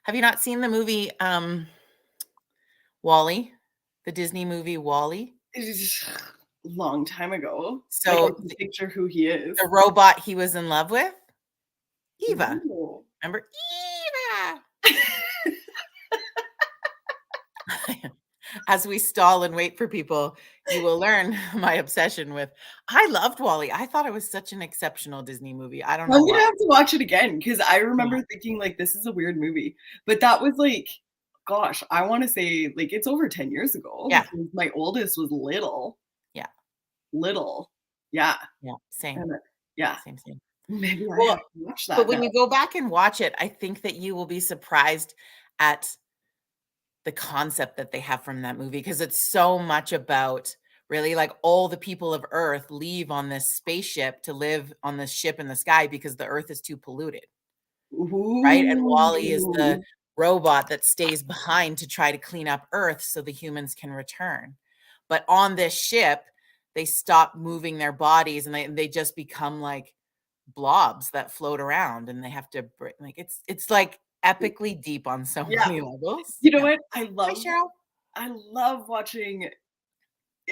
Have you not seen the movie Wall-E? The Disney movie Wall-E? It is a long time ago. Like, I So can picture who he is. the robot he was in love with? Eva. Ooh. Remember? Eva. As we stall and wait for people, you will learn my obsession with I loved Wall-E. I thought it was such an exceptional Disney movie. I don't know I'm why. gonna have to watch it again because I Yeah. remember thinking, like, this is a weird movie. But that was like, gosh, I wanna say, like, it's over 10 years ago Yeah. because my oldest was little. Yeah. Little. Yeah. Yeah. Same. And, yeah. Same. Maybe I Well, have to watch but that when now. you go back and watch it, I think that you will be surprised at the concept that they have from that movie because it's so much about really like all the people of Earth leave on this spaceship to live on this ship in the sky because the Earth is too polluted, right? And Wall-E is the Ooh. robot that stays behind to try to clean up Earth so the humans can return. But on this ship, they stop moving their bodies and they just become like blobs that float around and they have to like it's like epically deep on so Yeah. many levels. You know Yeah. what? Hi, Cheryl. I love watching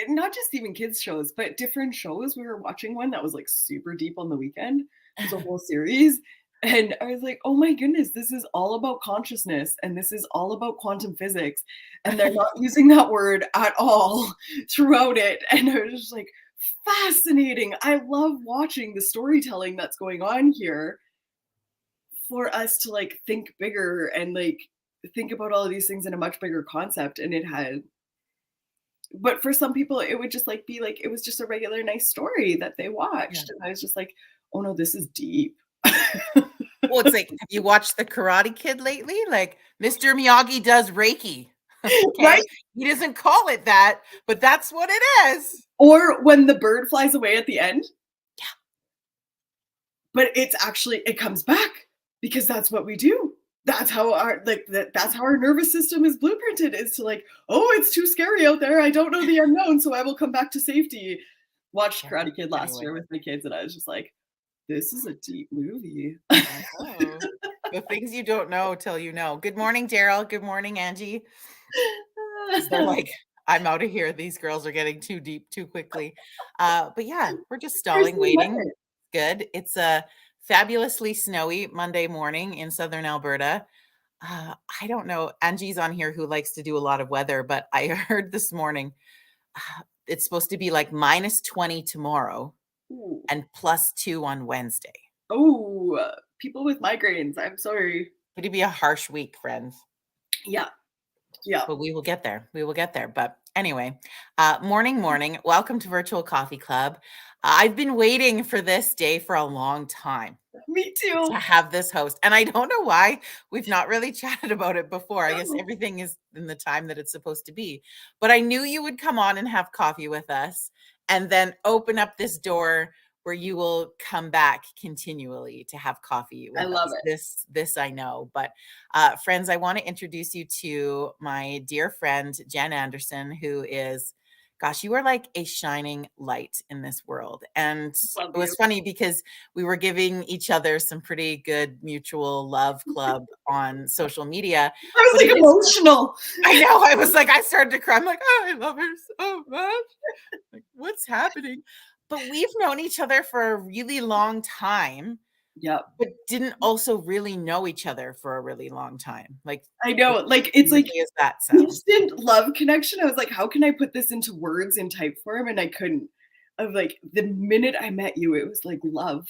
not just even kids shows, but different shows. We were watching one that was, like, super deep on the weekend. It was a whole series, and I was like, "Oh my goodness, this is all about consciousness, and this is all about quantum physics," and they're not using that word at all throughout it, and I was just like, "Fascinating." I love watching the storytelling that's going on here for us to, like, think bigger and, like, think about all of these things in a much bigger concept, and it had but for some people, it would just, like, be like it was just a regular nice story that they Yeah. watched, and I was just like, "Oh, no, this is deep." Well, it's like, have you watched The Karate Kid lately? Like, Mr. Miyagi does Reiki. Right? Okay? He doesn't call it that, but that's what it is. Or when the bird flies away at the end, Yeah. but it's actually it comes back because that's what we do. That's how our like, that's how our nervous system is blueprinted, is to like, "Oh, it's too scary out there. I don't know the unknown, so I will come back to safety." Watched Yeah. Karate Kid last Anyway. year with my kids, and I was just like, "This is a deep movie." I know. The things you don't know till you know. Good morning, Daryl. Good morning, Angie. 'Cause they're like, I'm out of here. These girls are getting too deep too quickly. But yeah, we're just There's stalling, no waiting. limit. Good. It's a fabulously snowy Monday morning in southern Alberta. I don't know. Angie's on here who likes to do a lot of weather, but I heard this morning it's supposed to be like -20 tomorrow Ooh. and +2 on Wednesday. Oh, people with migraines, I'm sorry. It'd be a harsh week, friends. Yeah, yeah. But we will get there. We will get there. But anyway, morning. Welcome to Virtual Coffee Club. I've been waiting for this day for a long time Me to too. have this host. And I don't know why we've not really chatted about it before. I guess everything is in the time that it's supposed to be. But I knew you would come on and have coffee with us and then open up this door where you will come back continually to have coffee I with love us. it. This I know. But friends, I want to introduce you to my dear friend, Jen Anderson, who is gosh, you are like a shining light in this world. And Love it was you. funny because we were giving each other some pretty good mutual love club on social media. I was But it like is, emotional. I know, I was like, I started to cry. I'm like, oh, I love her so much. Like, what's happening? But we've known each other for a really long time, Yep. but didn't also really know each other for a really long time. Like, I as know, like, it's like weirdly as that sounds. instant love connection. I was like, "How can I put this into words in type form?" And I couldn't. Of like, the minute I met you, it was like love.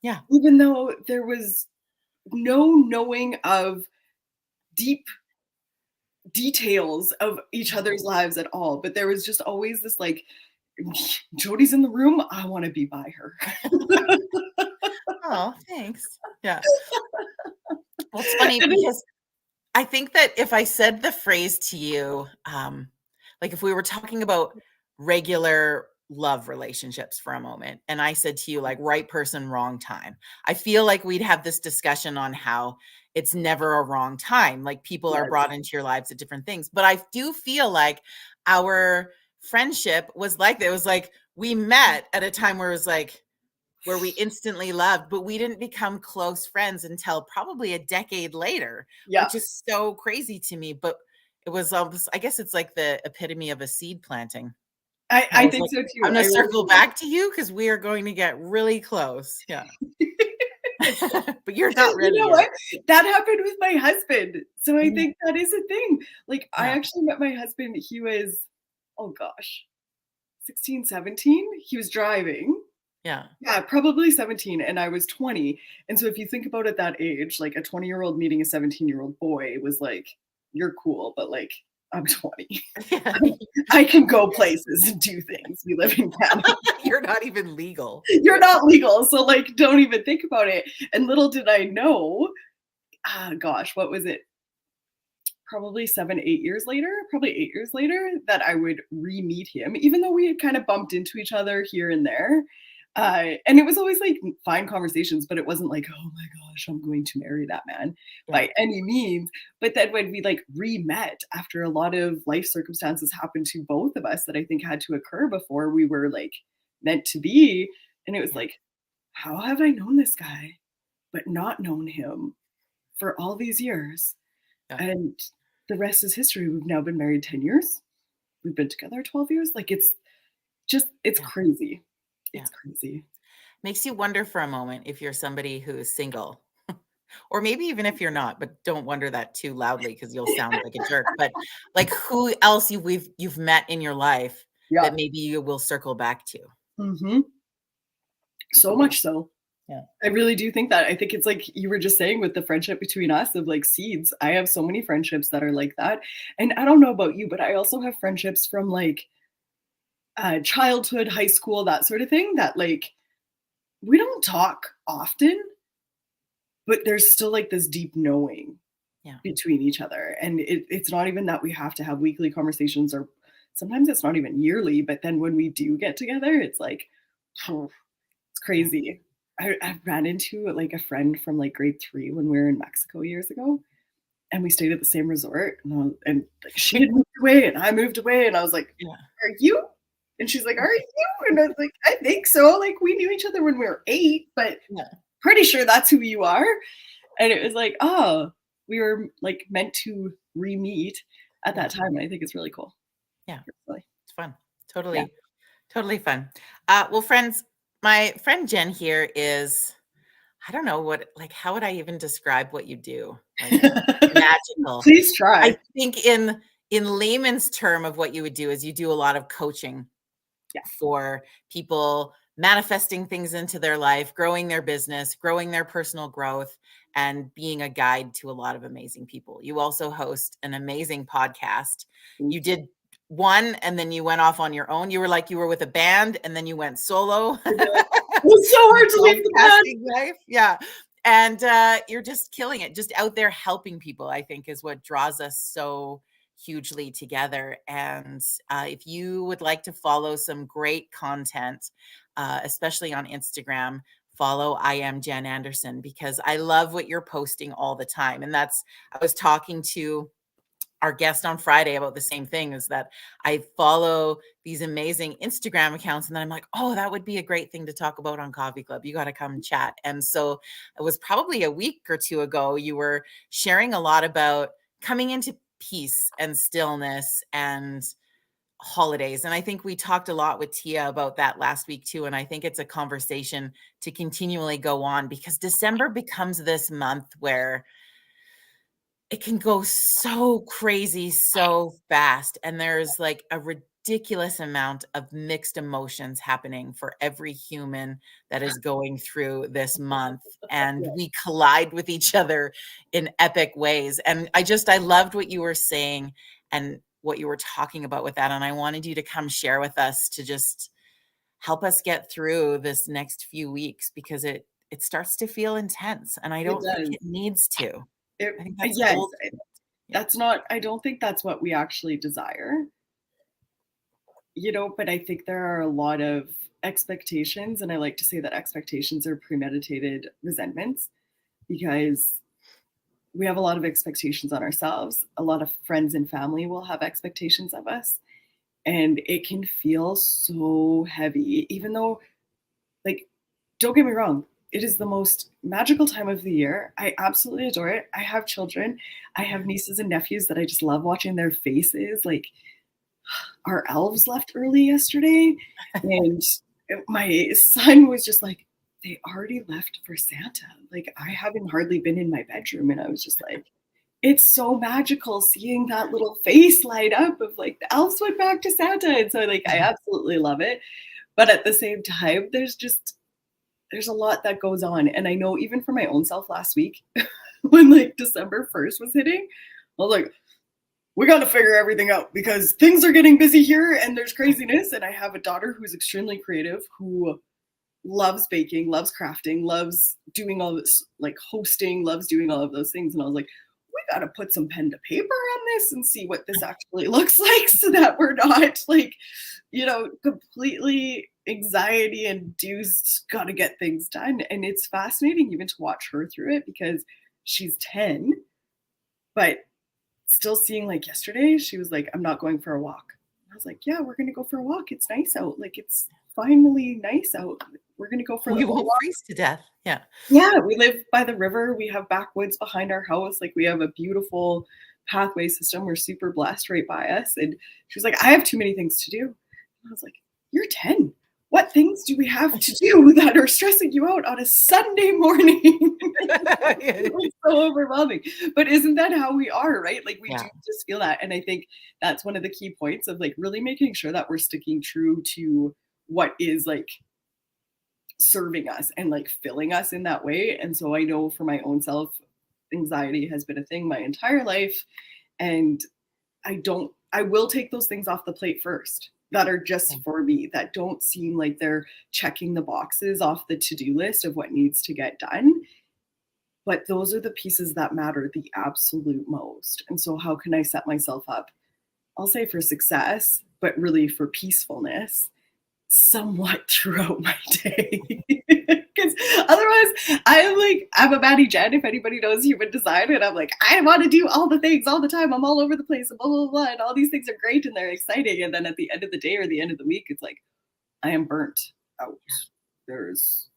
Yeah. Even though there was no knowing of deep details of each other's lives at all, but there was just always this like, "Jody's in the room, I wanna be by her." Oh, thanks. Yeah. Well, it's funny And because I think that if I said the phrase to you, like if we were talking about regular love relationships for a moment, and I said to you, like, right person, wrong time, I feel like we'd have this discussion on how it's never a wrong time. Like people are yes, brought into your lives at different things. But I do feel like our friendship was like that. It was like we met at a time where it was like, where we instantly loved, but we didn't become close friends until probably a decade later, Yeah. which is so crazy to me. But it was almost, I guess it's like the epitome of a seed planting. I I was think like, so I'm too. I gonna really circle do. back to you because we are going to get really close. Yeah. But you're not You ready know yet. what? That happened with my husband. So I Mhm. think that is a thing. Like, I Yeah. actually met my husband, he was, oh gosh, 16, 17. He was driving. Yeah. Yeah, probably 17, and I was 20. And so if you think about at that age, like a 20-year-old meeting a 17-year-old boy was like, "You're cool, but like, I'm 20. Yeah. I can go places and do things. We live in Canada. You're not even legal. You're not legal, so like, don't even think about it." And little did I know, gosh, what was it? Probably 7, 8 years later, probably 8 years later, that I would re-meet him, even though we had kind of bumped into each other here and there. And it was always like fine conversations, but it wasn't like, oh my gosh, I'm going to marry that man Yeah. by any means. But then when we like re-met after a lot of life circumstances happened to both of us that I think had to occur before we were like meant to be. And it was Yeah. like, how have I known this guy, but not known him for all these years? Yeah. And the rest is history. We've now been married 10 years. We've been together 12 years. Like it's Yeah. crazy. Yeah. It's crazy. Makes you wonder for a moment if you're somebody who is single, or maybe even if you're not, but don't wonder that too loudly because you'll sound like a jerk. But like who else you've met in your life Yeah. that maybe you will circle back to. Mhm. So much so. Yeah. I really do think that. I think it's like you were just saying with the friendship between us of like seeds. I have so many friendships that are like that. And I don't know about you, but I also have friendships from like childhood, high school, that sort of thing that like we don't talk often, but there's still like this deep knowing Yeah. between each other. And it's not even that we have to have weekly conversations or sometimes it's not even yearly, but then when we do get together, it's like, it's Yeah. crazy. I ran into like a friend from like grade 3 when we were in Mexico years ago, and we stayed at the same resort. And like, she had moved away, and I moved away, and I was like, Yeah. "Are you?" And she's like, "Are you?" And I was like, "I think so. Like we knew each other when we were 8, but Yeah. pretty sure that's who you are." And it was like, oh, we were like meant to re-meet at Yeah. that time. And I think it's really cool. Yeah. Really. It's fun. Yeah. Totally, totally fun. Well, friends, my friend Jen here is, I don't know what, like, how would I even describe what you do? Like magical. Please I try. think in layman's term of what you would do is you do a lot of coaching Yeah. for people manifesting things into their life, growing their business, growing their personal growth, and being a guide to a lot of amazing people. You also host an amazing podcast. You Thank you. did one and then you went off on your own. You were like you were with a band and then you went solo. It was so hard to leave the band. Podcasting life. Yeah. And you're just killing it, just out there helping people, I think is what draws us so hugely together. And if you would like to follow some great content, especially on Instagram, follow I am Jen Anderson because I love what you're posting all the time. And that's, I was talking to our guest on Friday about the same thing is that I follow these amazing Instagram accounts and then I'm like, oh, that would be a great thing to talk about on Coffee Club. You got to come chat. And so it was probably a week or two ago, you were sharing a lot about coming into peace and stillness and holidays. And I think we talked a lot with Tia about that last week too. And I think it's a conversation to continually go on because December becomes this month where it can go so crazy so fast. And there's like a ridiculous amount of mixed emotions happening for every human that is going through this month. And Yeah. we collide with each other in epic ways. And I loved what you were saying and what you were talking about with that. And I wanted you to come share with us to just help us get through this next few weeks because it starts to feel intense. And I It don't think does. it needs to. It, I think that's yes, bullshit. Yeah. that's not, I don't think that's what we actually desire, but I think there are a lot of expectations. And I like to say that expectations are premeditated resentments because we have a lot of expectations on ourselves. A lot of friends and family will have expectations of us. And it can feel so heavy, even though, like, don't get me wrong, it is the most magical time of the year. I absolutely adore it. I have children. I have nieces and nephews that I just love watching their faces. Like, our elves left early yesterday, and my son was just like, they already left for Santa. Like, I haven't hardly been in my bedroom, and I was just like, it's so magical seeing that little face light up of like the elves went back to Santa. And so like I absolutely love it. But at the same time, there's a lot that goes on. And I know even for my own self last week, when like December 1st was hitting, I was like, we got to figure everything out because things are getting busy here and there's craziness. And I have a daughter who's extremely creative, who loves baking, loves crafting, loves doing all this, like hosting, loves doing all of those things. And I was like, we got to put some pen to paper on this and see what this actually looks like so that we're not like, completely anxiety induced, got to get things done. And it's fascinating even to watch her through it because she's 10, but still seeing like yesterday, she was like, I'm not going for a walk. I was like, yeah, we're going to go for a walk. It's nice out. Like, it's finally nice out. We're going to go for We a won't walk. freeze to death. Yeah. Yeah, we live by the river. We have backwoods behind our house. Like, we have a beautiful pathway system. We're super blessed right by us. And she was like, I have too many things to do. And I was like, you're 10. What things do we have to do that are stressing you out on a Sunday morning? It's so overwhelming. But isn't that how we are, right? Like, we do just feel that. And I think that's one of the key points of like really making sure that we're sticking true to what is like serving us and like filling us in that way. And so I know for my own self, anxiety has been a thing my entire life. And I will take those things off the plate first that are just for me, that don't seem like they're checking the boxes off the to-do list of what needs to get done. But those are the pieces that matter the absolute most. And so how can I set myself up, I'll say for success, but really for peacefulness somewhat throughout my day? Because otherwise I'm a Maddie Jen, if anybody knows human design, and I'm like, I want to do all the things all the time, I'm all over the place and blah blah blah, and all these things are great and they're exciting, and then at the end of the day or the end of the week, it's like I am burnt out. There's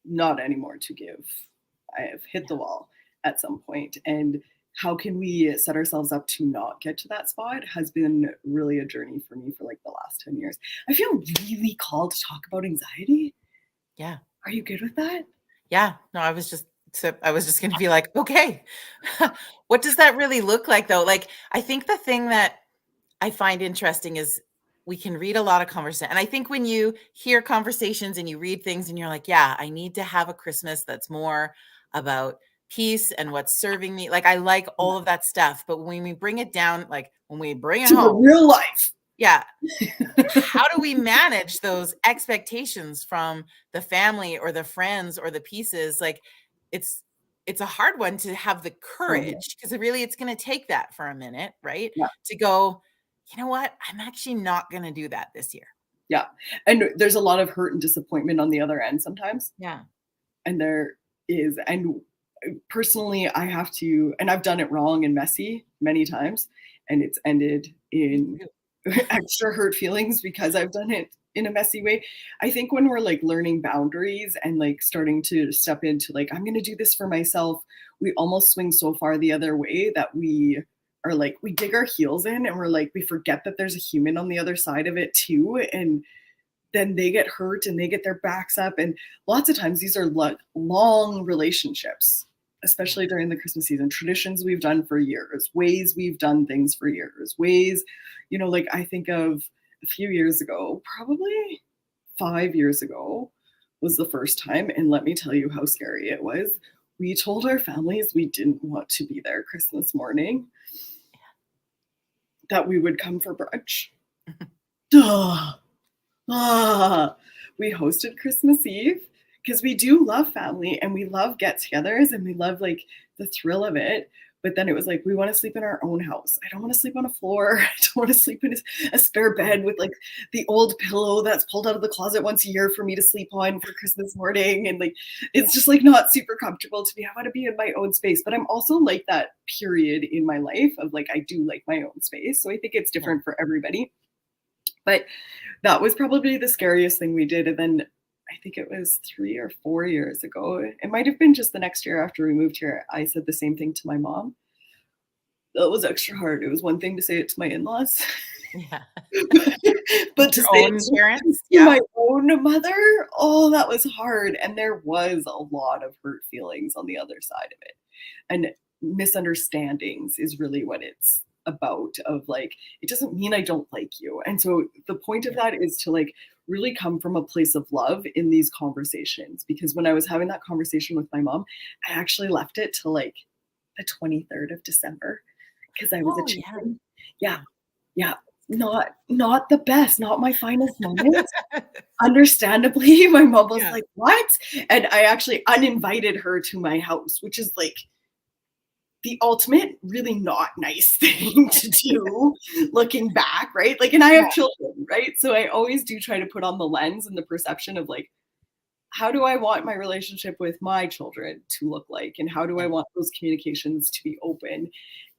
not any more to give. I have hit the wall at some point. And how can we set ourselves up to not get to that spot has been really a journey for me for like the last 10 years. I feel really called to talk about anxiety. Yeah. Are you good with that? Yeah. No, I was just going to be like, okay, what does that really look like though? Like, I think the thing that I find interesting is we can read a lot of conversation. And I think when you hear conversations and you read things and you're like, yeah, I need to have a Christmas that's more about peace and what's serving me. Like, I like all of that stuff. But when we bring it down, like when we bring it to home, real life. Yeah. How do we manage those expectations from the family or the friends or the pieces? Like, it's a hard one to have the courage, because really it's going to take that for a minute, right? Yeah. To go, you know what? I'm actually not going to do that this year. Yeah. And there's a lot of hurt and disappointment on the other end sometimes. Yeah. And there is, and personally, I have to, and I've done it wrong and messy many times, and it's ended in extra hurt feelings because I've done it in a messy way. I think when we're like learning boundaries and like starting to step into like, I'm going to do this for myself, we almost swing so far the other way that we are like, we dig our heels in and we're like, we forget that there's a human on the other side of it too. And then they get hurt and they get their backs up. And lots of times these are long relationships, especially during the Christmas season, traditions we've done for years, ways we've done things for years, ways, like I think of a few years ago, probably 5 years ago was the first time. And let me tell you how scary it was. We told our families we didn't want to be there Christmas morning, that we would come for brunch. Duh. We hosted Christmas Eve because we do love family and we love get-togethers and we love like the thrill of it. But then it was like, we want to sleep in our own house. I don't want to sleep on a floor. I don't want to sleep in a spare bed with like the old pillow that's pulled out of the closet once a year for me to sleep on for Christmas morning. And like, it's just like not super comfortable to me. I want to be in my own space. But I'm also like that period in my life of like, I do like my own space. So I think it's different for everybody. But that was probably the scariest thing we did. And then I think it was 3 or 4 years ago. It might have been just the next year after we moved here. I said the same thing to my mom. That was extra hard. It was one thing to say it to my in-laws, Yeah. but to Your say it own to parents? to Yeah. my own mother, oh, that was hard. And there was a lot of hurt feelings on the other side of it. And misunderstandings is really what it's about, of like, it doesn't mean I don't like you. And so the point of Yeah. that is to like really come from a place of love in these conversations. Because when I was having that conversation with my mom, I actually left it to like the 23rd of December because I was a Oh, yeah. chicken. Yeah, Yeah. yeah. Not the best, not my finest moment. Understandably, my mom was Yeah. like, "What?" And I actually uninvited her to my house, which is like the ultimate really not nice thing to do looking back, right? Like, and I have Yeah. children, right? So I always do try to put on the lens and the perception of like, how do I want my relationship with my children to look like? And how do I Yeah. want those communications to be open?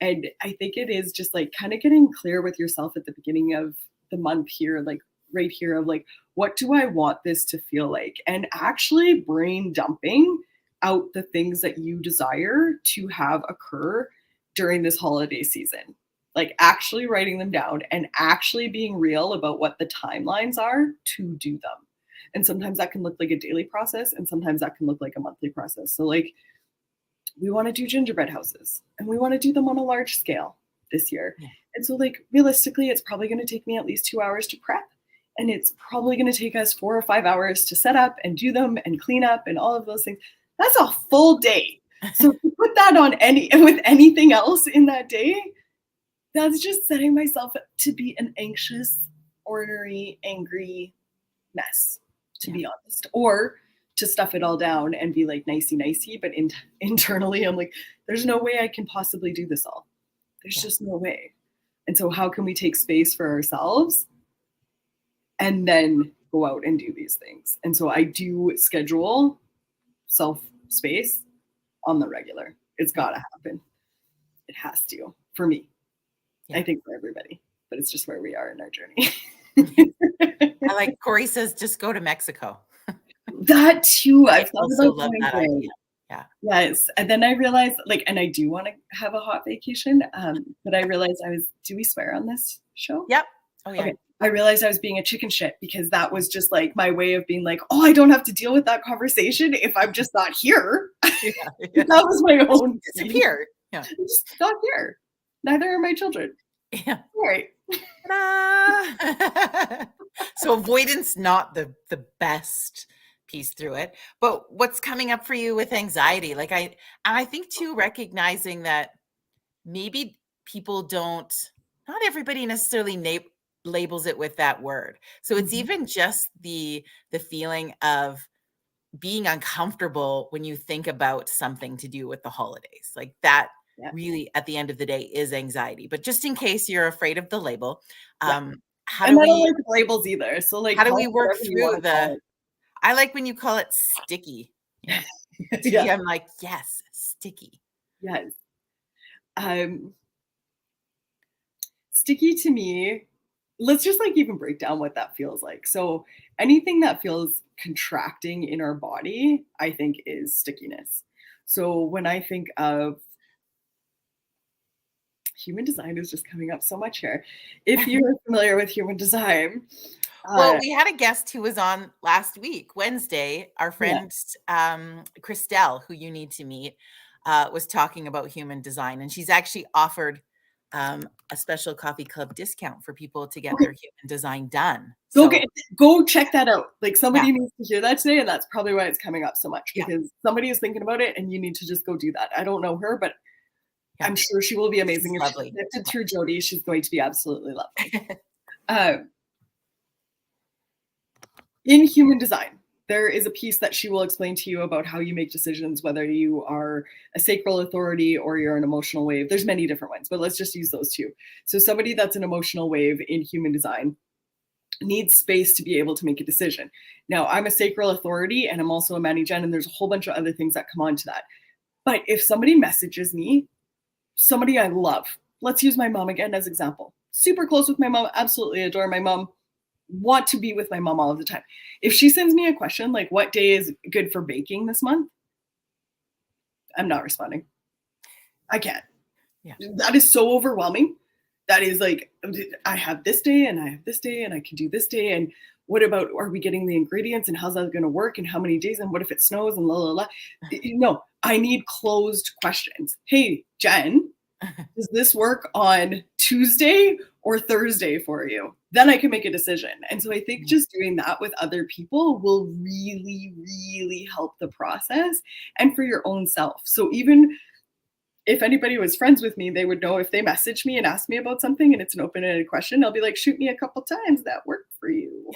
And I think it is just like kind of getting clear with yourself at the beginning of the month here, like right here, of like, what do I want this to feel like? And actually brain dumping out the things that you desire to have occur during this holiday season. Like actually writing them down and actually being real about what the timelines are to do them. And sometimes that can look like a daily process, and sometimes that can look like a monthly process. So, like, we want to do gingerbread houses and we want to do them on a large scale this year. Yeah. And so, like, realistically, it's probably going to take me at least 2 hours to prep. And it's probably going to take us 4 or 5 hours to set up and do them and clean up and all of those things. That's a full day. So to put that on with anything else in that day, that's just setting myself up to be an anxious, ornery, angry mess, to Yeah. be honest, or to stuff it all down and be like nicey nicey, but internally I'm like, there's no way I can possibly do this all. There's Yeah. just no way. And so how can we take space for ourselves and then go out and do these things? And so I do schedule self space on the regular. It's got to happen. It has to, for me. Yeah. I think for everybody, but it's just where we are in our journey. I like Corey says, just go to Mexico. That too. I I've thought also about love going that there. idea. Yeah. Yes. And then I realized, like, and I do want to have a hot vacation. But I realized do we swear on this show? Yep. Oh, yeah. Okay. I realized I was being a chicken shit because that was just like my way of being like, oh, I don't have to deal with that conversation if I'm just not here. Yeah. Yeah. That was my own thing. Disappear. Yeah. I'm just not here. Neither are my children. Yeah. All right. Ta-da! So avoidance, not the best piece through it. But what's coming up for you with anxiety? Like I think too, recognizing that maybe people don't, not everybody necessarily labels it with that word. So it's Mhm. even just the feeling of being uncomfortable when you think about something to do with the holidays. Like that Yeah. really at the end of the day is anxiety. But just in case you're afraid of the label, Yeah. how And do I don't we like labels either. So like how do call we it work whatever you through want to call I like when you call it sticky. Yeah. it. To Yeah. me, I'm like, yes, sticky. Yes. Sticky to me, let's just like even break down what that feels like. So anything that feels contracting in our body, I think is stickiness. So when I think of human design is just coming up so much here. If you're familiar with human design, Well, we had a guest who was on last week, Wednesday. Our yeah. friend Christelle, who you need to meet, was talking about human design, and she's actually offered a special coffee club discount for people to get Okay. their human design done. Go So go check that out. Like somebody Yeah. needs to hear that today, and that's probably why it's coming up so much Yeah. because somebody is thinking about it, and you need to just go do that. I don't know her, but Yeah. I'm sure she will be amazing. She's If she's lovely. connected through Jody, she's going to be absolutely lovely. In human design, there is a piece that she will explain to you about how you make decisions, whether you are a sacral authority or you're an emotional wave. There's many different ones, but let's just use those two. So somebody that's an emotional wave in human design needs space to be able to make a decision. Now, I'm a sacral authority and I'm also a Manny Gen, and there's a whole bunch of other things that come on to that. But if somebody messages me, somebody I love, let's use my mom again as example. Super close with my mom, absolutely adore my mom. want to be with my mom all of the time. If she sends me a question like, what day is good for baking this month? I'm not responding. I can't. Yeah. That is so overwhelming. That is like, I have this day and I have this day and I can do this day. And what about, are we getting the ingredients and how's that going to work and how many days and what if it snows and la la la? No, I need closed questions. Hey, Jen, does this work on Tuesday or Thursday for you? Then I can make a decision. And so I think just doing that with other people will really, really help the process and for your own self. So even if anybody was friends with me, they would know if they message me and ask me about something and it's an open-ended question, I'll be like, shoot me a couple times that worked for you.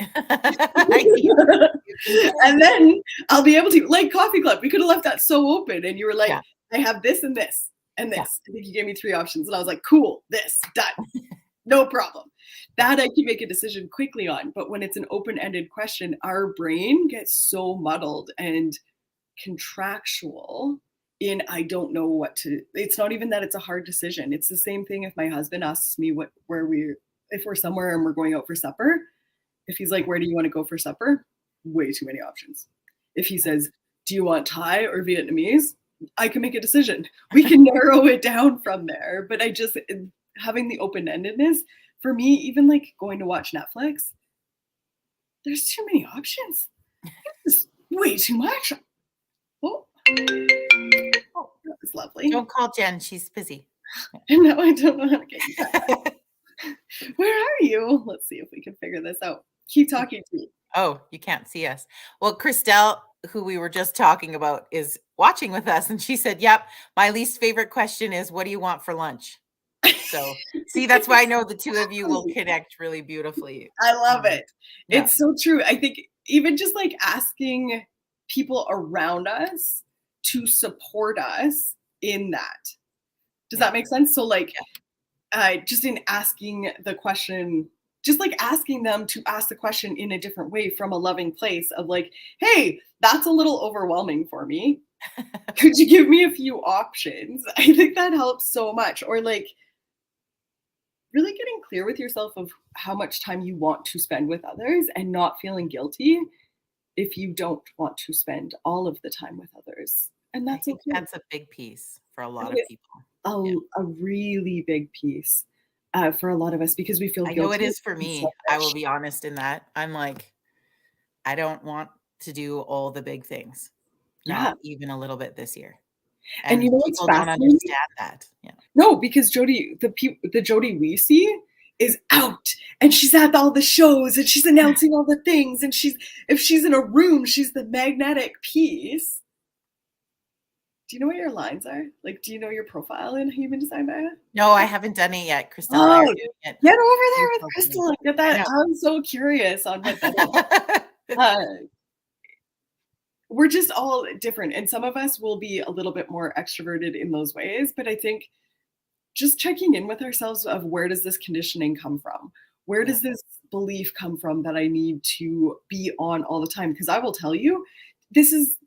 And then I'll be able to, like Coffee Club, we could have left that so open and you were like, Yeah. I have this and this and this. Yeah. I think you gave me 3 options and I was like, cool, this, done. No problem. That I can make a decision quickly on. But when it's an open-ended question, our brain gets so muddled and contractual in I don't know what to. It's not even that it's a hard decision. It's the same thing if my husband asks me if we're somewhere and we're going out for supper. If he's like, where do you want to go for supper? Way too many options. If he says, do you want Thai or Vietnamese? I can make a decision. We can narrow it down from there. But having the open-endedness, for me, even like going to watch Netflix, there's too many options. It's way too much. Oh, that was lovely. Don't call Jen. She's busy. And now I don't know how to get you back. Where are you? Let's see if we can figure this out. Keep talking to me. Oh, you can't see us. Well, Christelle, who we were just talking about, is watching with us. And she said, yep, my least favorite question is, what do you want for lunch? So see, that's why I know the two of you will connect really beautifully. I love it. Yeah. It's so true. I think even just like asking people around us to support us in that. Does that make sense? So like just in asking the question, just like asking them to ask the question in a different way from a loving place of like, hey, that's a little overwhelming for me. Could you give me a few options? I think that helps so much. Or like really getting clear with yourself of how much time you want to spend with others and not feeling guilty if you don't want to spend all of the time with others. And that's okay. That's a big piece for a lot of people. A really big piece for a lot of us because we feel guilty. I know it is for me. I will be honest in that. I'm like, I don't want to do all the big things. Not even a little bit this year. And you know people don't understand that. Yeah. No, because Jody, the Jody we see is out and she's at all the shows and she's announcing all the things and if she's in a room, she's the magnetic piece. Do you know what your lines are? Like, do you know your profile in Human Design Bio? No, I haven't done it yet, Crystal. Oh, get over there with Crystal. Get that. Yeah. I'm so curious on what that is. We're just all different. And some of us will be a little bit more extroverted in those ways. But I think just checking in with ourselves of where does this conditioning come from? Where does this belief come from that I need to be on all the time? Because I will tell you, this is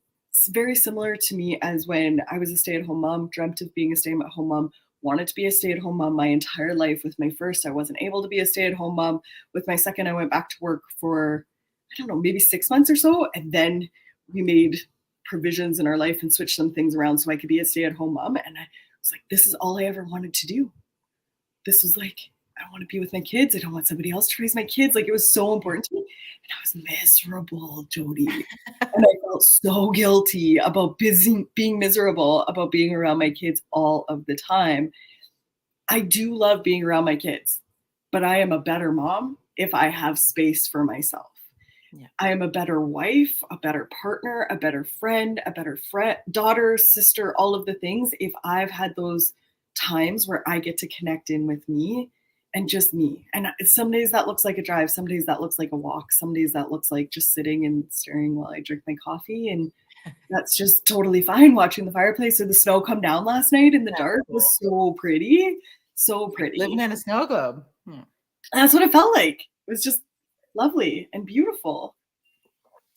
very similar to me as when I was a stay-at-home mom, dreamt of being a stay-at-home mom, wanted to be a stay-at-home mom my entire life. With my first, I wasn't able to be a stay-at-home mom. With my second, I went back to work for, I don't know, maybe 6 months or so. And then we made provisions in our life and switched some things around so I could be a stay-at-home mom. And I was like, this is all I ever wanted to do. This was like, I want to be with my kids. I don't want somebody else to raise my kids. Like, it was so important to me. And I was miserable, Jody. And I felt so guilty about being miserable about being around my kids all of the time. I do love being around my kids, but I am a better mom if I have space for myself. Yeah. I am a better wife, a better partner, a better friend, daughter, sister, all of the things. If I've had those times where I get to connect in with me and just me. And some days that looks like a drive. Some days that looks like a walk. Some days that looks like just sitting and staring while I drink my coffee. And that's just totally fine. Watching the fireplace or the snow come down last night in the dark was so pretty. So pretty. Living in a snow globe. That's what it felt like. It was just lovely and beautiful.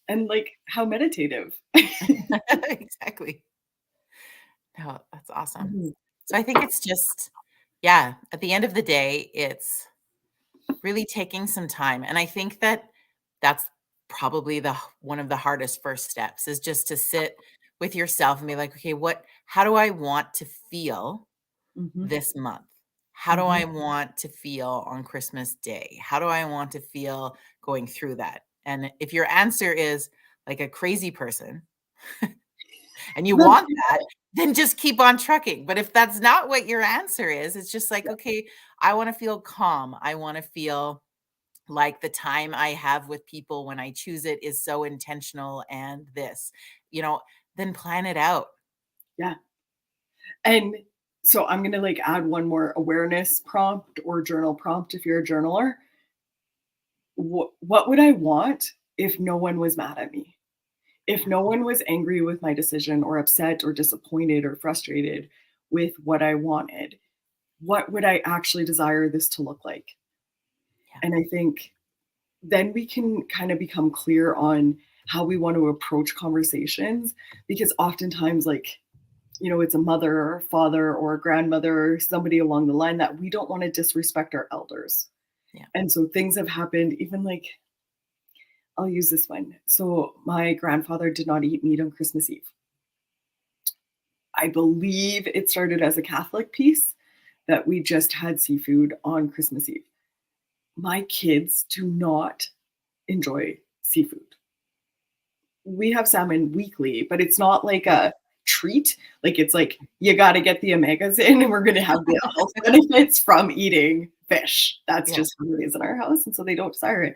And like how meditative. Exactly. No, that's awesome. So I think it's just, at the end of the day, it's really taking some time. And I think that that's probably one of the hardest first steps is just to sit with yourself and be like, okay, how do I want to feel Mhm, this month? How do mhm. I want to feel on Christmas Day? How do I want to feel going through that? And if your answer is like a crazy person and you That's want that, then just keep on trucking. But if that's not what your answer is, it's just like, yeah, okay, I want to feel calm. I want to feel like the time I have with people when I choose it is so intentional and this, you know, then plan it out. yeah. And so I'm gonna, like, add one more awareness prompt or journal prompt if you're a journaler. What would I want if no one was mad at me? If Yeah. no one was angry with my decision or upset or disappointed or frustrated with what I wanted, what would I actually desire this to look like? Yeah. And I think then we can kind of become clear on how we want to approach conversations because oftentimes, like, it's a mother or a father or a grandmother or somebody along the line that we don't want to disrespect our elders. Yeah. And so things have happened, even like, I'll use this one. So my grandfather did not eat meat on Christmas Eve. I believe it started as a Catholic piece that we just had seafood on Christmas Eve. My kids do not enjoy seafood. We have salmon weekly, but it's not like a treat. Like, it's like, you gotta get the omegas in, and we're gonna have the health benefits from eating fish. That's Yeah. just how it is in our house, and so they don't desire it.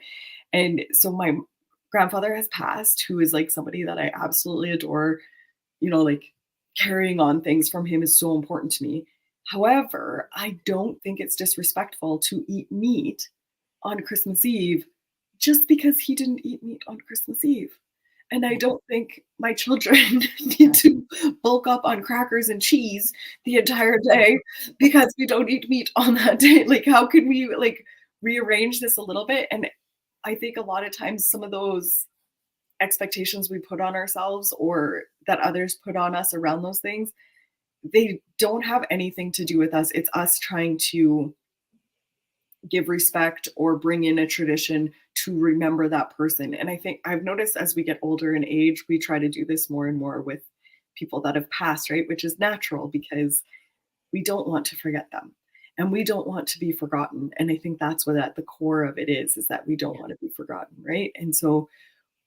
And so my grandfather has passed, who is, like, somebody that I absolutely adore, like, carrying on things from him is so important to me. However, I don't think it's disrespectful to eat meat on Christmas Eve just because he didn't eat meat on Christmas Eve. And I Right. don't think my children need Right. to bulk up on crackers and cheese the entire day because we don't eat meat on that day. Like, how can we, like, rearrange this a little bit? And I think a lot of times some of those expectations we put on ourselves or that others put on us around those things, they don't have anything to do with us. It's us trying to give respect or bring in a tradition to remember that person. And I think I've noticed as we get older in age, we try to do this more and more with people that have passed, right? Which is natural because we don't want to forget them and we don't want to be forgotten. And I think that's what at the core of it is that we don't Yeah. want to be forgotten, right? And so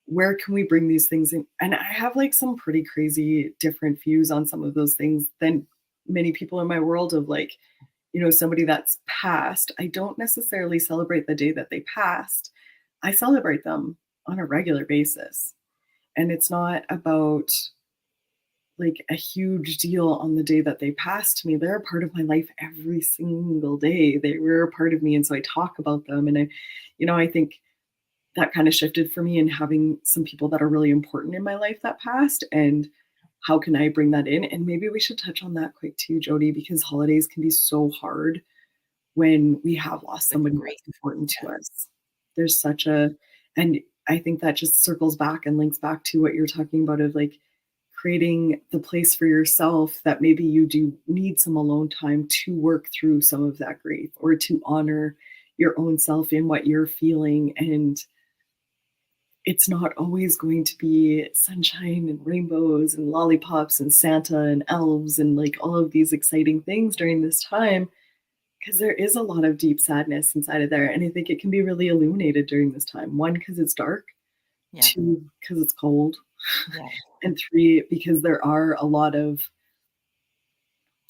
where can we bring these things in? And I have like some pretty crazy different views on some of those things than many people in my world of like, somebody that's passed. I don't necessarily celebrate the day that they passed. I celebrate them on a regular basis. And it's not about like a huge deal on the day that they passed to me. They're a part of my life every single day. They were a part of me. And so I talk about them. And I think that kind of shifted for me in having some people that are really important in my life that passed and how can I bring that in? And maybe we should touch on that quick too, Jody, because holidays can be so hard when we have lost With somebody grief. that's important to Yeah. us. There's such a and I think that just circles back and links back to what you're talking about of like creating the place for yourself that maybe you do need some alone time to work through some of that grief or to honor your own self in what you're feeling and it's not always going to be sunshine and rainbows and lollipops and Santa and elves and like all of these exciting things during this time because there is a lot of deep sadness inside of there. And I think it can be really illuminated during this time. One, because it's dark, Yeah. two, because it's cold, Yeah. and three, because there are a lot of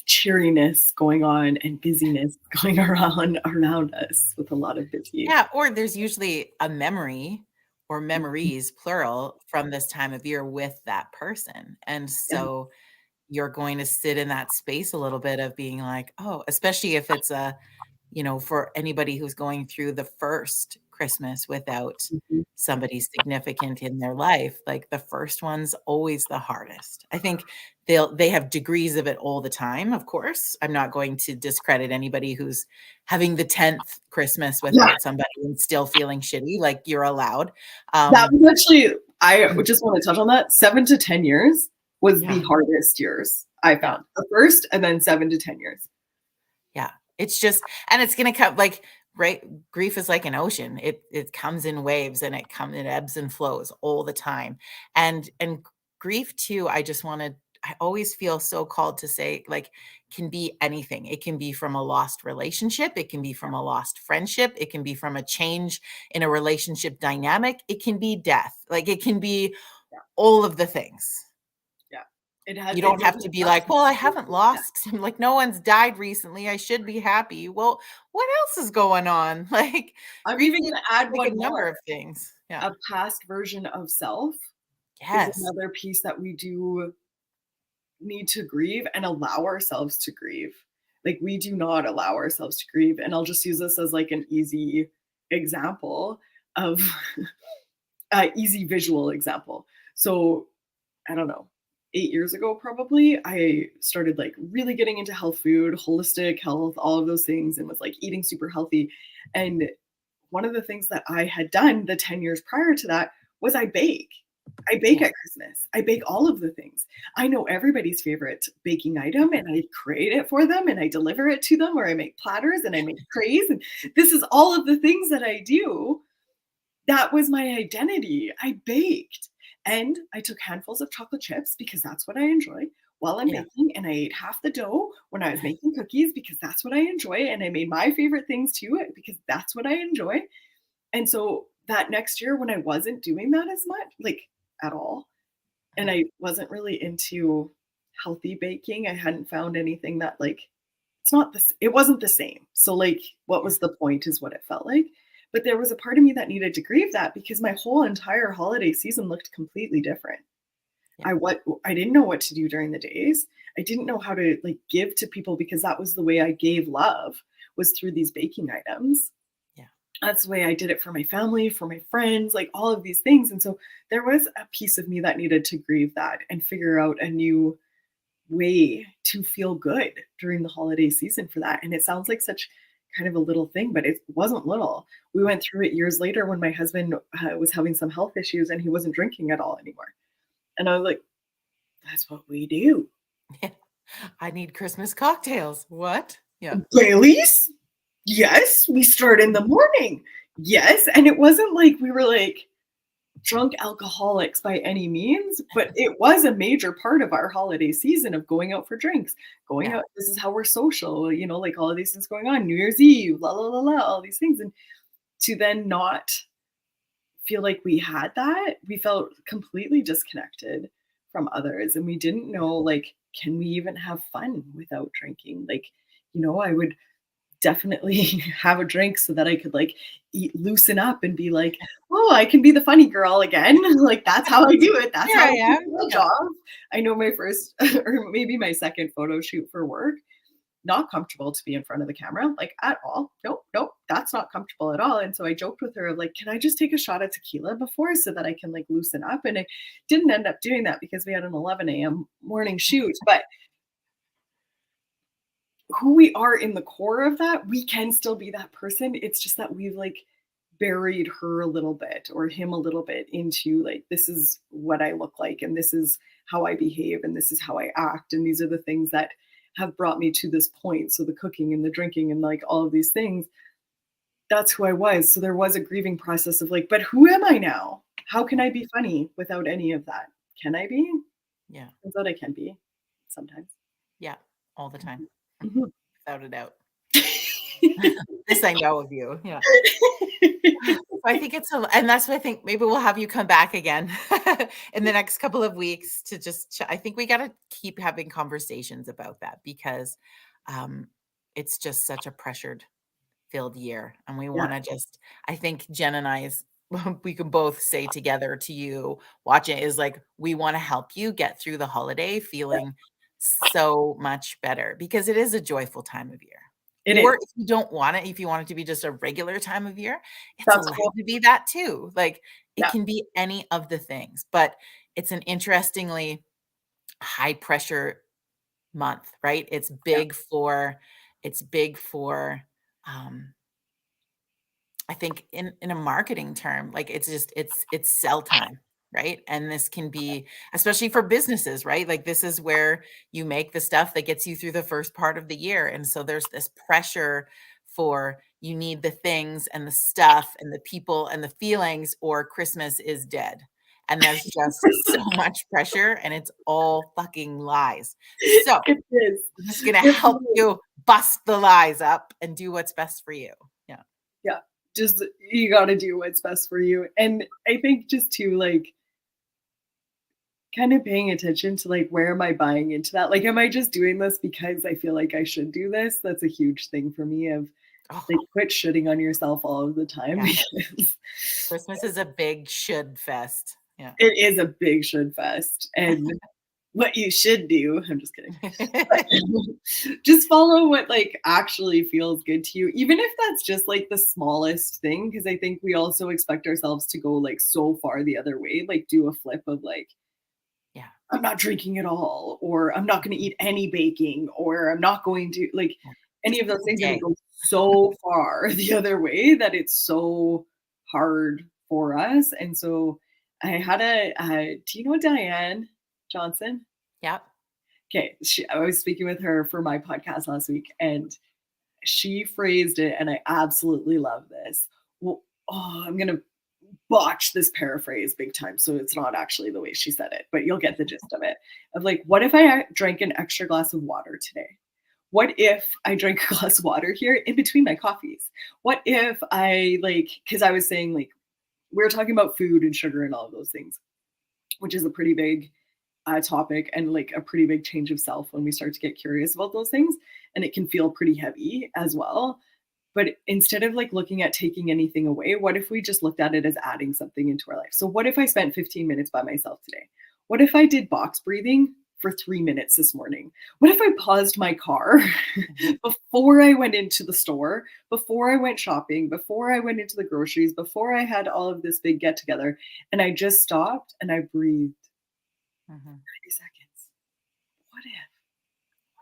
cheeriness going on and busyness going around us with a lot of busy. Yeah, or there's usually a memory or Mhm. memories, plural, from this time of year with that person. And Yeah. so you're going to sit in that space a little bit of being like, oh, especially if it's for anybody who's going through the first Christmas without Mhm. somebody significant in their life, like the first one's always the hardest. I think they have degrees of it all the time, of course. I'm not going to discredit anybody who's having the 10th Christmas Yeah. without somebody and still feeling shitty, like you're allowed. That Um, was actually I just wanna touch on that. 7 to 10 years was the yeah, hardest years I yeah. found. The first and then 7 to 10 years. Yeah, it's just and it's gonna come like, right, grief is like an ocean. It comes in waves and it ebbs and flows all the time. And grief too, I always feel so called to say, like, can be anything. It can be from a lost relationship, it can be from a lost friendship, it can be from a change in a relationship dynamic, it can be death. Like, it can be Yeah, all of the things. yeah. You It don't have doesn't to be have like, to "Well, I be haven't yeah. lost." Like, "No one's died recently, I should be happy." Well, what else is going on? Like, I'm grief even can gonna add be like one a number more. of things. Yeah. A past version of self is Yes. another piece that we do need to grieve and allow ourselves to grieve. Like, we do not allow ourselves to grieve, and I'll just use this as, like, an easy example of easy visual example. So, I don't know, 8 years ago probably, I started, like, really getting into health food, holistic health, all of those things, and was, like, eating super healthy, and one of the things that I had done the 10 years prior to that was I bake. I bake Yeah. at Christmas. I bake all of the things. I know everybody's favorite baking item and I create it for them and I deliver it to them, or I make platters and I make trays, and this is all of the things that I do. That was my identity. I baked. And I took handfuls of chocolate chips because that's what I enjoy while I'm Yeah. baking, and I ate half the dough when I was making cookies because that's what I enjoy, and I made my favorite things too because that's what I enjoy. And so that next year when I wasn't doing that as much, like, at all, and I wasn't really into healthy baking, I hadn't found anything that, like, it wasn't the same. So, like, what Yeah. was the point is what it felt like. But there was a part of me that needed to grieve that because my whole entire holiday season looked completely different. Yeah. I didn't know what to do during the days. I didn't know how to, like, give to people because that was the way I gave love, was through these baking items. Yeah. That's the way I did it for my family, for my friends, like, all of these things. And so there was a piece of me that needed to grieve that and figure out a new way to feel good during the holiday season for that. And it sounds like such kind of a little thing, but it wasn't little. We went through it years later when my husband was having some health issues and he wasn't drinking at all anymore. And I was like, that's what we do. Yeah. I need Christmas cocktails. What? Yeah. Bailey's? Yes. We start in the morning. Yes. And it wasn't like we were like drunk alcoholics by any means, but it was a major part of our holiday season of going out for drinks, going Yeah. out. This is how we're social, like all of these things going on, New Year's Eve, la la la la, all these things. And to then not feel like we had that, we felt completely disconnected from others. And we didn't know, like, can we even have fun without drinking? Like, I would definitely have a drink so that I could, like, loosen up and be like, "Oh, I can be the funny girl again." Like, that's how I do it. That's Here how I I am. keep my Yeah. job. I know my first or maybe my second photo shoot for work, not comfortable to be in front of the camera, like, at all. Nope, nope, that's not comfortable at all. And so I joked with her of like, "Can I just take a shot of tequila before so that I can, like, loosen up?" And I didn't end up doing that because we had an 11 a.m. morning shoot, but who we are in the core of that, we can still be that person. It's just that we've, like, buried her a little bit or him a little bit into, like, this is what I look like and this is how I behave and this is how I act and these are the things that have brought me to this point. So the cooking and the drinking and, like, all of these things, that's who I was. So there was a grieving process of like, but who am I now? How can I be funny without any of that? Can I be? Yeah. Turns out I can be sometimes. Yeah. All the time. Mhm. Without a doubt. This I know of you. Yeah. I think and that's why I think maybe we'll have you come back again in the next couple of weeks to just I think we gotta keep having conversations about that because, um, it's just such a pressured filled year, and we Yeah, wanna just I think Jen and I's we can both say together to you, watch it, is like, we wanna help you get through the holiday yeah. feeling so much better because it is a joyful time of year. It is. Or if you don't want it, if you want it to be just a regular time of year, it's That's allowed cool. to be that too. Like, it Yeah, can be any of the things, but it's an interestingly high pressure month, right? yeah, It's big for, um I think in a marketing term, like, it's just it's sell time, right? And this can be especially for businesses, right? Like, this is where you make the stuff that gets you through the first part of the year, and so there's this pressure for you need the things and the stuff and the people and the feelings, or Christmas is dead. And there's just so much pressure, and it's all fucking lies. So It is. I'm just gonna It help really is. you bust the lies up and do what's best for you. Yeah. Yeah. Just you gotta do what's best for you. And I think just to like kind of paying attention to like where am I buying into that? Like, am I just doing this because I feel like I should do this? That's a huge thing for me of Oh, like quit shitting on yourself all of the time yeah. because Christmas is a big should fest. Yeah. it is a big should fest. And what you should do, I'm just kidding. But just follow what like actually feels good to you, even if that's just like the smallest thing. Cause I think we also expect ourselves to go like so far the other way, like do a flip of like, Yeah. I'm not drinking at all, or I'm not going to eat any baking, or I'm not going to like Yeah. any Just of those pick a things. And we day. go so far the other way that it's so hard for us. And so I had do you know Diane Johnson? Yep. Okay. I was speaking with her for my podcast last week, and she phrased it, and I absolutely love this. Well, oh, I'm going to botch this paraphrase big time. So it's not actually the way she said it, but you'll get the gist of it. Of like, what if I drank an extra glass of water today? What if I drank a glass of water here in between my coffees? What if I like, because I was saying like, we were talking about food and sugar and all of those things, which is a pretty big topic and like a pretty big change of self when we start to get curious about those things. And it can feel pretty heavy as well. But instead of like looking at taking anything away, what if we just looked at it as adding something into our life? So what if I spent 15 minutes by myself today? What if I did box breathing for 3 minutes this morning? What if I paused my car before I went into the store, before I went shopping, before I went into the groceries, before I had all of this big get together, and I just stopped and I breathed Mhm. 90 seconds? What if?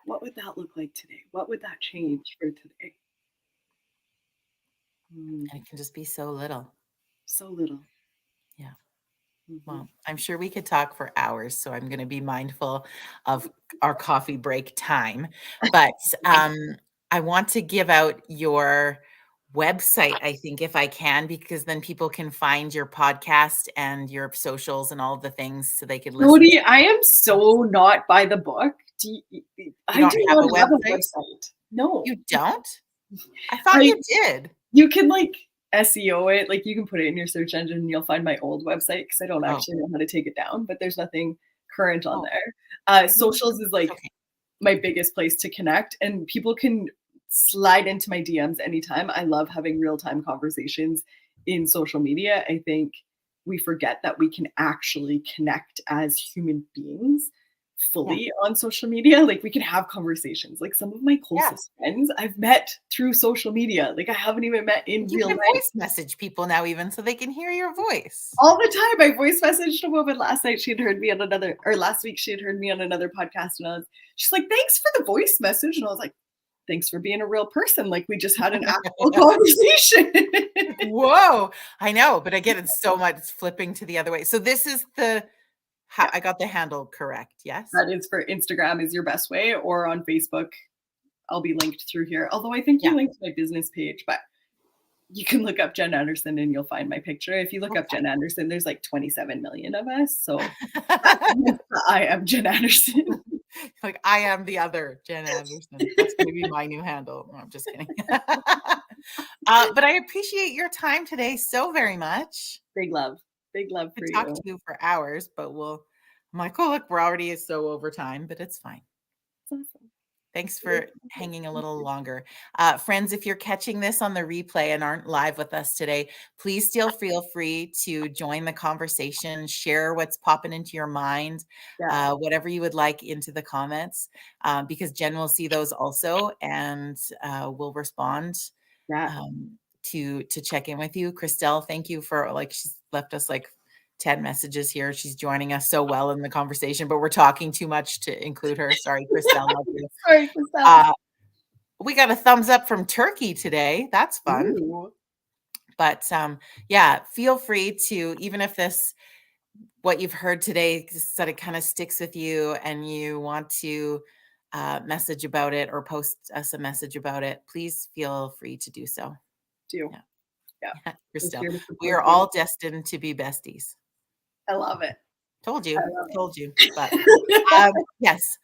What would that look like today? What would that change for today? And it can just be so little. So little. Yeah. Mhm. Well, I'm sure we could talk for hours, so I'm gonna be mindful of our coffee break time. But, I want to give out your website, I think, if I can, because then people can find your podcast and your socials and all of the things so they could listen to Jody, I am so not by the book. You I don't do have a not have a website? website. No. You don't? I thought I you did. You can like SEO it, like you can put it in your search engine and you'll find my old website because I don't Oh, actually know how to take it down, but there's nothing current on oh, there. well, Socials is it's like okay. my biggest place to connect, and people can slide into my DMs anytime. I love having real-time conversations in social media. I think we forget that we can actually connect as human beings Yeah, fully on social media. Like we can have conversations. Like some of my yeah. closest friends I've met through social media. Like I haven't even met in You real can life. voice message people now even so they can hear your voice. All the time. I voice messaged a woman last night. She had heard me on another, or last week she had heard me on another podcast, and she's like, "Thanks for the voice message." And I was like, "Thanks for being a real person. Like we just had an actual conversation." Whoa, I know, but again, it's so much flipping to the other way. So this is the Yeah, I got the handle correct, yes? that is for Instagram is your best way, or on Facebook. I'll be linked through here. Although I think Yeah, you linked my business page, but you can look up Jen Anderson and you'll find my picture. If you look up okay. Jen Anderson, there's like 27 million of us. So I am Jen Anderson. Like, I am the other Jen Anderson. That's gonna be my new handle. No, I'm just kidding. But I appreciate your time today so very much. Big love. Big love for Could talk you. to you for hours, but Michael, look, we're already so over time, but it's fine. It's awesome. Thanks Really for appreciate hanging a it. little longer. Friends, if you're catching this on the replay and aren't live with us today, please still feel free to join the conversation, share what's popping into your mind, Yeah. whatever you would like into the comments, because Jen will see those also and will respond Yeah. to check in with you. Christelle, thank you for she's left us like 10 messages here. She's joining us so well in the conversation, but we're talking too much to include her. Sorry, Christelle. Love you. Sorry, Chriselle. Uh, we got a thumbs up from Turkey today. That's fun. Ooh. But yeah, feel free to, even if what you've heard today sort of kind of sticks with you and you want to message about it or post us a message about it, please feel free to do so. too. Yeah. Yeah. Just Christelle, here to we support are you. all destined to be besties. I love it. Told you, I love told you. But it. yes,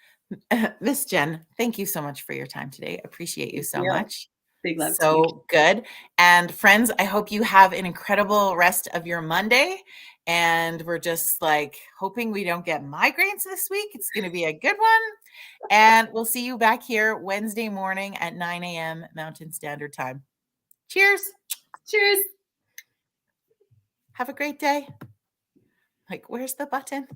Miss Jen, thank you so much for your time today. Appreciate you Thank so you. much. Big love to you. So good. And friends, I hope you have an incredible rest of your Monday. And we're just like hoping we don't get migraines this week. It's going to be a good one. And we'll see you back here Wednesday morning at 9 a.m. Mountain Standard Time. Cheers. Cheers. Have a great day. Like, where's the button?